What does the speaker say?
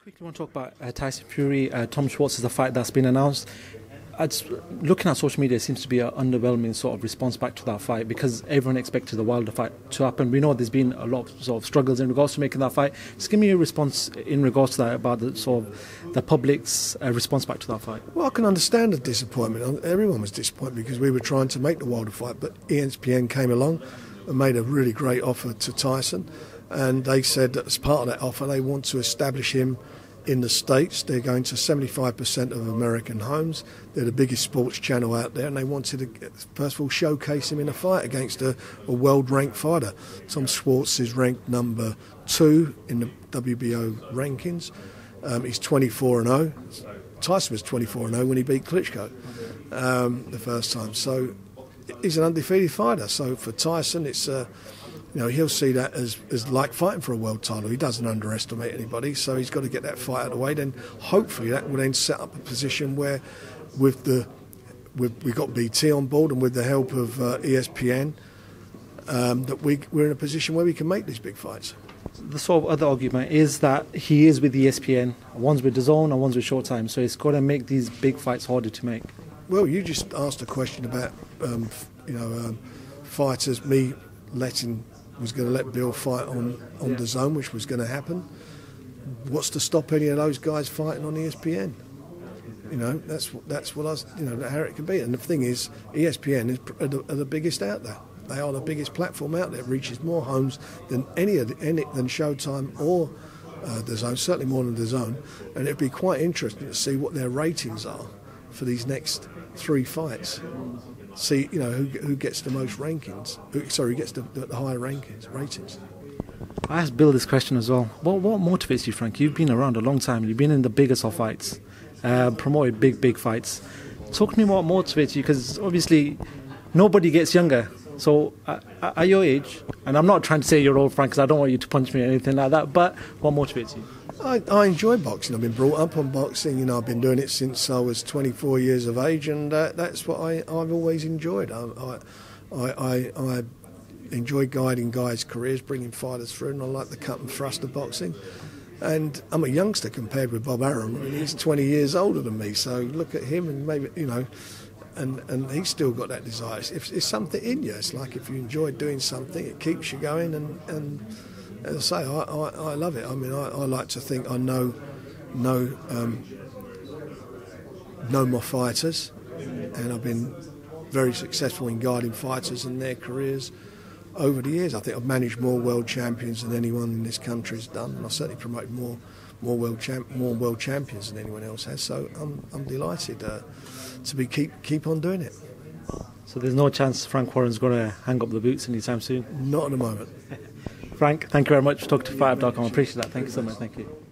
Quickly want to talk about Tyson Fury, Tom Schwartz is a fight that's been announced. Looking at social media, it seems to be an underwhelming sort of response back to that fight because everyone expected the Wilder fight to happen. We know there's been a lot of sort of struggles in regards to making that fight. Just give me a response in regards to that about the sort of the public's response back to that fight. Well, I can understand the disappointment. Everyone was disappointed because we were trying to make the Wilder fight, but Espn came along and made a really great offer to Tyson, and they said that as part of that offer they want to establish him in the States. They're going to 75% of American homes. They're the biggest sports channel out there, and they wanted to, first of all, showcase him in a fight against a world-ranked fighter. Tom Schwartz is ranked number 2 in the WBO rankings. He's 24-0. Tyson was 24-0 when he beat Klitschko the first time. So he's an undefeated fighter. So for Tyson, it's he'll see that as like fighting for a world title. He doesn't underestimate anybody, so he's got to get that fight out of the way. Then hopefully that will then set up a position where, we've got BT on board, and with the help of ESPN, that we're in a position where we can make these big fights. The sort of other argument is that he is with ESPN, one's with DAZN and one's with Showtime, so it's got to make these big fights harder to make. Well, you just asked a question about fighters. Me was going to let Bill fight on DAZN, which was going to happen. What's to stop any of those guys fighting on ESPN? That's what how it can be. And the thing is, ESPN are the biggest out there. They are the biggest platform out there. It reaches more homes than than Showtime or DAZN, certainly more than DAZN. And it'd be quite interesting to see what their ratings are for these next 3 fights. See, who gets the most rankings? Who gets the higher ratings? I asked Bill this question as well. What motivates you, Frank? You've been around a long time. You've been in the biggest of fights, promoted big fights. Talk to me what motivates you, because obviously nobody gets younger. So at your age, and I'm not trying to say you're old, Frank, because I don't want you to punch me or anything like that, but what motivates you? I enjoy boxing. I've been brought up on boxing. I've been doing it since I was 24 years of age, and that's what I've always enjoyed. I enjoy guiding guys' careers, bringing fighters through, and I like the cut and thrust of boxing. And I'm a youngster compared with Bob Arum. I mean, he's 20 years older than me, so look at him, and maybe and he's still got that desire. It's something in you. It's like if you enjoy doing something, it keeps you going, and as I say, I love it. I mean, I like to think I know more fighters, and I've been very successful in guiding fighters and their careers over the years. I think I've managed more world champions than anyone in this country has done, and I've certainly promoted more world champions than anyone else has. So I'm delighted to keep on doing it. So there's no chance Frank Warren's going to hang up the boots anytime soon? Not at the moment. Frank, thank you very much for talking to FightHype.com. I appreciate that. Thank you so much. Thank you.